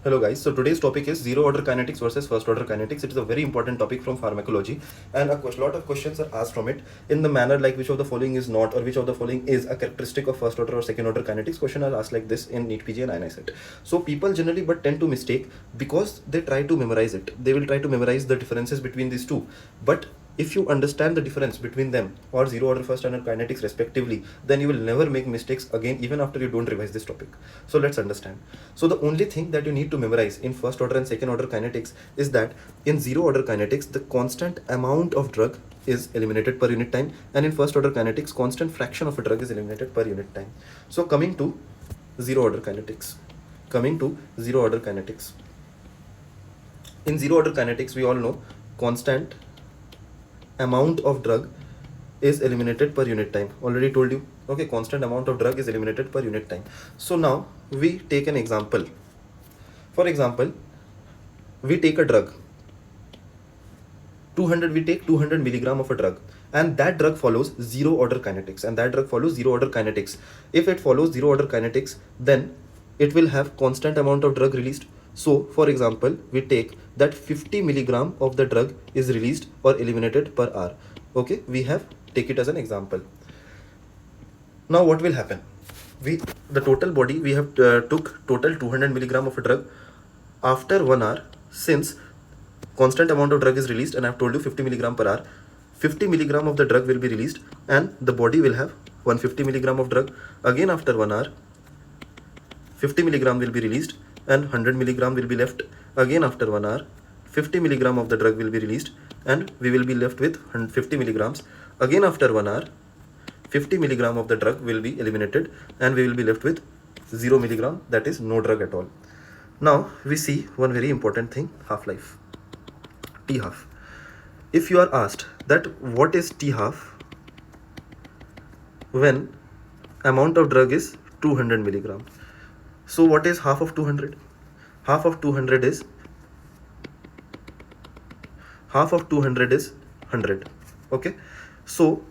Hello guys, so today's topic is zero order kinetics versus first order kinetics. It is a very important topic from pharmacology, and a lot of questions are asked from it in the manner like which of the following is not or which of the following is a characteristic of first order or second order kinetics. Question are asked like this in NEETPG and INI. So people generally but tend to mistake because they try to memorize it. They will try to memorize the differences between these two, but if you understand the difference between them or zero order first order kinetics respectively, then you will never make mistakes again even after you don't revise this topic. So let's understand. So the only thing that you need to memorize in first order and second order kinetics is that in zero order kinetics the constant amount of drug is eliminated per unit time, and in first order kinetics constant fraction of a drug is eliminated per unit time. So coming to zero order kinetics. In zero order kinetics we all know constant amount of drug is eliminated per unit time. Already told you. Okay, constant amount of drug is eliminated per unit time. So now we take an example. For example, we take a drug 200, we take 200 milligram of a drug, and that drug follows zero order kinetics, If it follows zero order kinetics, then it will have constant amount of drug released. So for example, we take that 50 milligram of the drug is released or eliminated per hour. Okay, we have take it as an example. Now what will happen? The total body we have took total 200 milligram of a drug. After 1 hour, since constant amount of drug is released and I have told you 50 milligram per hour, 50 milligram of the drug will be released and the body will have 150 milligram of drug. Again after 1 hour, 50 milligram will be released and 100 milligram will be left. Again after 1 hour, 50 milligram of the drug will be released and we will be left with 50 milligrams. Again after 1 hour, 50 milligram of the drug will be eliminated and we will be left with 0 milligram, that is no drug at all. Now we see one very important thing, half-life, T-half. If you are asked that what is T-half when amount of drug is 200 milligram. So what is half of 200? Half of 200 is 100. Okay, so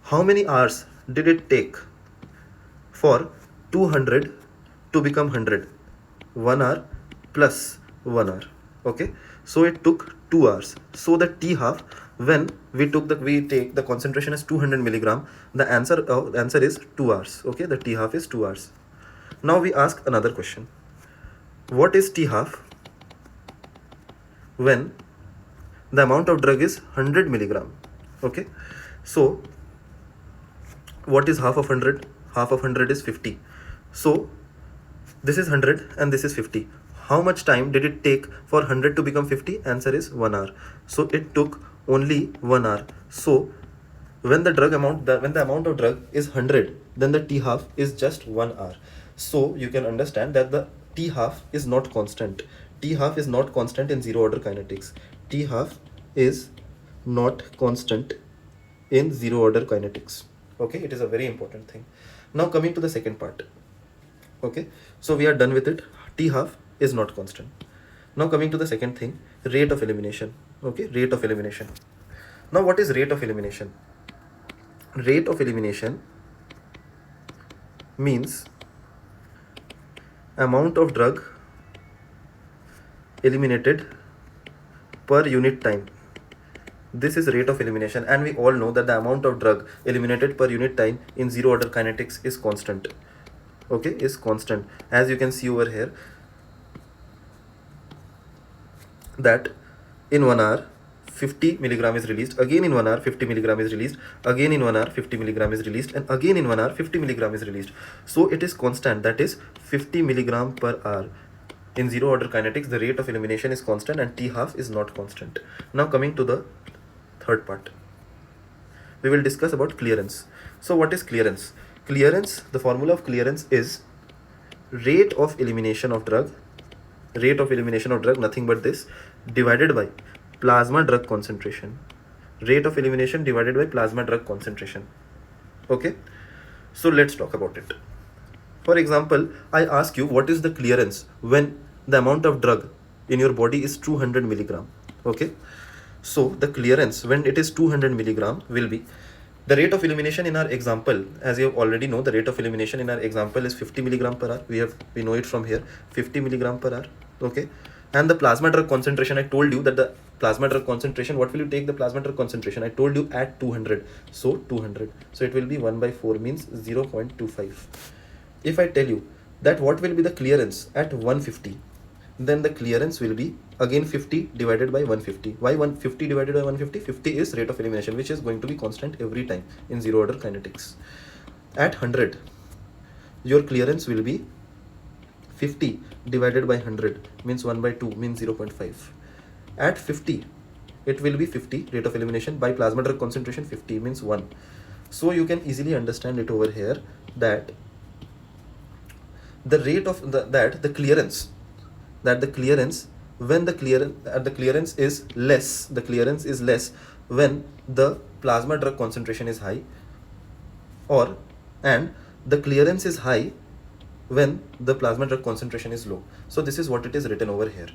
how many hours did it take for 200 to become 100? 1 hour plus 1 hour. Okay, so it took 2 hours. So the T-half when we take the concentration as 200 milligram, the answer is 2 hours. Okay, the T-half is 2 hours. Now we ask another question. What is T-half when the amount of drug is 100 milligram? Okay, so what is half of 100? Half of 100 is 50. So this is 100 and this is 50. How much time did it take for 100 to become 50? Answer is 1 hour. So it took only 1 hour. So when the amount of drug is 100, then the T-half is just 1 hour. So you can understand that the T-half is not constant. T-half is not constant in zero order kinetics. T-half is not constant in zero order kinetics. Okay, it is a very important thing. Now coming to the second part. Okay, so we are done with it. T-half is not constant. Now coming to the second thing, rate of elimination. Okay, rate of elimination. Now what is rate of elimination? Rate of elimination means amount of drug eliminated per unit time. This is rate of elimination, and we all know that the amount of drug eliminated per unit time in zero order kinetics is constant. Okay, is constant. As you can see over here, that in 1 hour 50 milligram is released, again in 1 hour 50 milligram is released, again in 1 hour 50 milligram is released, and again in 1 hour 50 milligram is released. So it is constant, that is 50 milligram per hour. In zero order kinetics the rate of elimination is constant and T-half is not constant. Now coming to the third part, we will discuss about clearance. So what is clearance? Clearance, the formula of clearance is rate of elimination of drug, nothing but this, divided by plasma drug concentration. Rate of elimination divided by plasma drug concentration. Okay, so let's talk about it. For example, I ask you what is the clearance when the amount of drug in your body is 200 milligram. Okay, so the clearance when it is 200 milligram will be the rate of elimination in our example. As you already know, the rate of elimination in our example is 50 milligram per hour. We know it from here, 50 milligram per hour. Okay, and the plasma drug concentration, I told you that the plasma drug concentration, what will you take the plasma drug concentration? I told you at 200, so 200, so it will be 1 by 4 means 0.25. If I tell you that what will be the clearance at 150, then the clearance will be again 50 divided by 150. Why 150 divided by 150? 50 is rate of elimination, which is going to be constant every time in zero order kinetics. At 100, your clearance will be 50 divided by 100 means 1 by 2 means 0.5. At 50, it will be 50 rate of elimination by plasma drug concentration. 50 means 1. So you can easily understand it over here that the rate of the clearance when the clearance is less when the plasma drug concentration is high, and the clearance is high when the plasma drug concentration is low. So this is what it is written over here.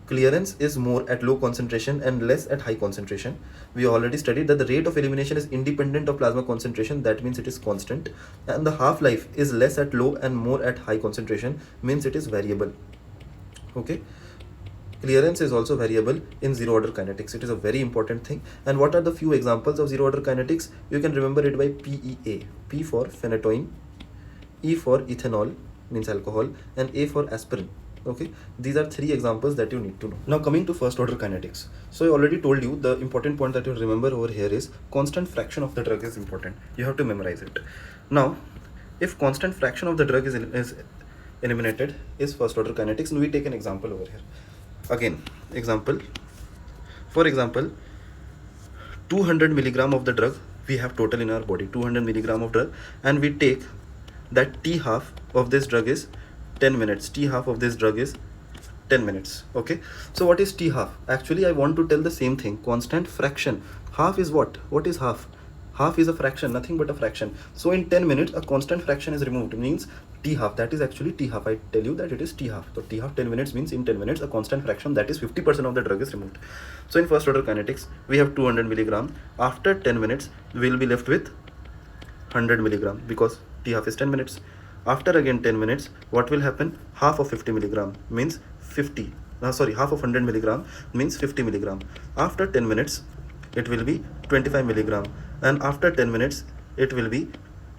Clearance is more at low concentration and less at high concentration. We already studied that the rate of elimination is independent of plasma concentration, that means it is constant, and the half-life is less at low and more at high concentration, means it is variable. Okay, clearance is also variable in zero order kinetics. It is a very important thing. And what are the few examples of zero order kinetics? You can remember it by PEA. P for phenytoin, E for ethanol means alcohol, and A for aspirin. Okay, these are 3 examples that you need to know. Now coming to first order kinetics. So I already told you the important point that you remember over here is constant fraction of the drug is important. You have to memorize it. Now, if constant fraction of the drug is eliminated is first order kinetics, and we take an example over here. Again, for example, 200 milligram of the drug we have total in our body, 200 milligram of drug, and we take that T half of this drug is 10 minutes. T half of this drug is 10 minutes. Okay, so what is T half? Actually, I want to tell the same thing, constant fraction. Half is what? What is half? Half is a fraction, nothing but a fraction. So in 10 minutes, a constant fraction is removed, means T half. That is actually T half. I tell you that it is T half. So T half 10 minutes means in 10 minutes, a constant fraction, that is 50% of the drug is removed. So in first order kinetics, we have 200 milligram. After 10 minutes, we will be left with 100 milligram because T half is 10 minutes. After again 10 minutes, what will happen? Half of 50 milligram means 50. Half of 100 milligram means 50 milligram. After 10 minutes, it will be 25 milligram, and after 10 minutes, it will be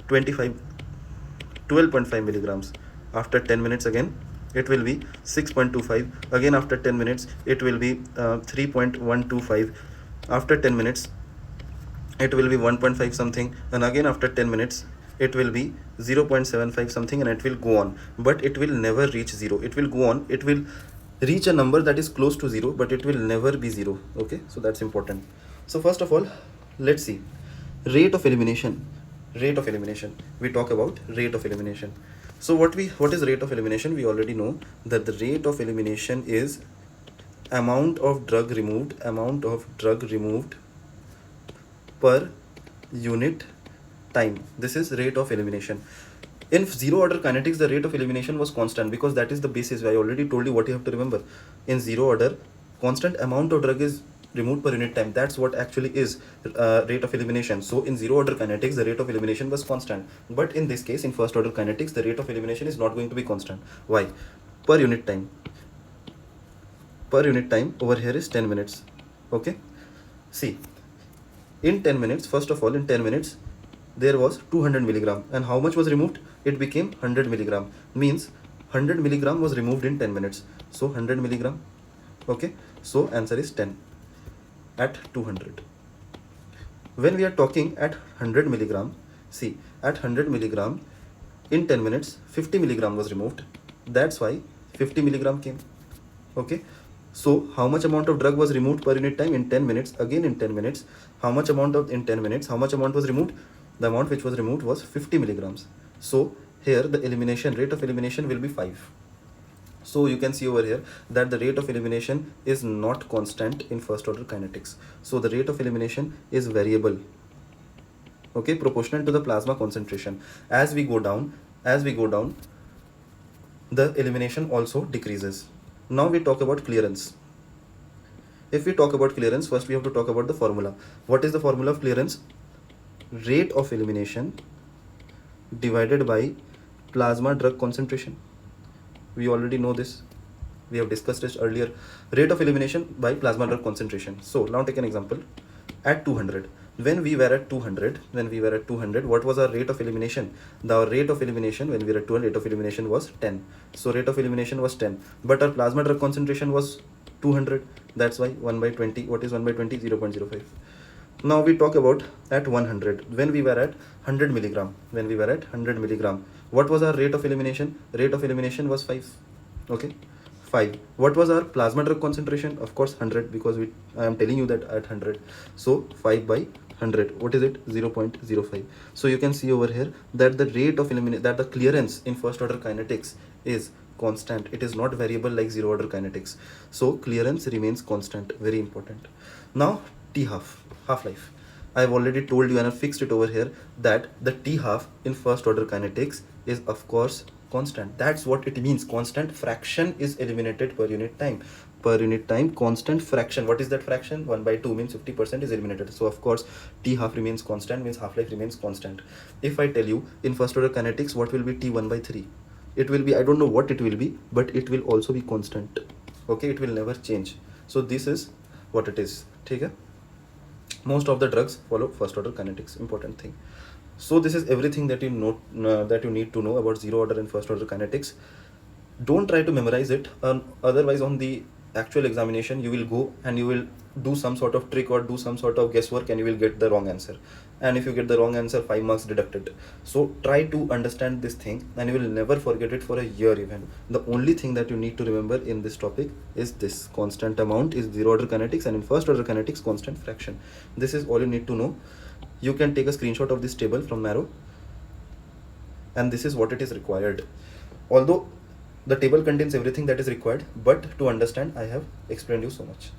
12.5 milligrams. After 10 minutes again, it will be 6.25. Again after 10 minutes, it will be 3.125. After 10 minutes, it will be 1.5 something, and again after 10 minutes, it will be 0.75 something, and it will go on, but it will never reach 0. It will go on, it will reach a number that is close to 0, but it will never be 0. Okay, so that's important. So first of all, let's see rate of elimination. We talk about rate of elimination. So what is rate of elimination? We already know that the rate of elimination is amount of drug removed per unit time. This is rate of elimination. In zero order kinetics, the rate of elimination was constant because that is the basis. I already told you what you have to remember. In zero order, constant amount of drug is removed per unit time. That's what actually is rate of elimination. So in zero order kinetics, the rate of elimination was constant. But in this case, in first order kinetics, the rate of elimination is not going to be constant. Why? Per unit time. Per unit time over here is 10 minutes. Okay. See, in 10 minutes, first of all, in 10 minutes, there was 200 milligram, and how much was removed? It became 100 milligram, means 100 milligram was removed in 10 minutes. So 100 milligram. Okay, so answer is 10 at 200. When we are talking at 100 milligram, see, at 100 milligram, in 10 minutes, 50 milligram was removed. That's why 50 milligram came. Okay, so how much amount of drug was removed per unit time in 10 minutes? Again in 10 minutes, how much amount was removed? The amount which was removed was 50 milligrams. So here the rate of elimination will be 5. So you can see over here that the rate of elimination is not constant in first order kinetics. So the rate of elimination is variable. Okay, proportional to the plasma concentration. As we go down, the elimination also decreases. Now we talk about clearance. If we talk about clearance, first we have to talk about the formula. What is the formula of clearance? Rate of elimination divided by plasma drug concentration. We already know this. We have discussed it earlier. Rate of elimination by plasma drug concentration. So now take an example. At 200, when we were at 200, what was our rate of elimination? The rate of elimination when we were at 200, rate of elimination was 10. So rate of elimination was 10, but our plasma drug concentration was 200. That's why 1 by 20. What is 1 by 20? 0.05. Now we talk about at 100, when we were at 100 milligram. When we were at 100 milligram, what was our rate of elimination? Rate of elimination was 5. Okay, 5. What was our plasma drug concentration? Of course 100, because I am telling you that at 100. So 5 by 100, what is it? 0.05. So you can see over here that the rate of elimination, that the clearance in first order kinetics is constant. It is not variable like zero order kinetics. So clearance remains constant. Very important. Now T half-life. I have already told you and I fixed it over here that the T half in first order kinetics is of course constant. That's what it means. Constant fraction is eliminated per unit time. Per unit time, constant fraction. What is that fraction? 1 by 2 means 50% is eliminated. So of course T half remains constant, means half-life remains constant. If I tell you in first order kinetics what will be T 1 by 3, it will be, I don't know what it will be, but it will also be constant. Okay, it will never change. So this is what it is. Okay? Most of the drugs follow first order kinetics. Important thing. So this is everything that you know, that you need to know about zero order and first order kinetics. Don't try to memorize it, otherwise on the actual examination you will go and you will do some sort of trick or do some sort of guesswork and you will get the wrong answer, and if you get the wrong answer, 5 marks deducted. So try to understand this thing and you will never forget it for a year even. The only thing that you need to remember in this topic is this: constant amount is zero order kinetics, and in first order kinetics, constant fraction. This is all you need to know. You can take a screenshot of this table from Marrow, and this is what it is required. Although the table contains everything that is required, but to understand I have explained you so much.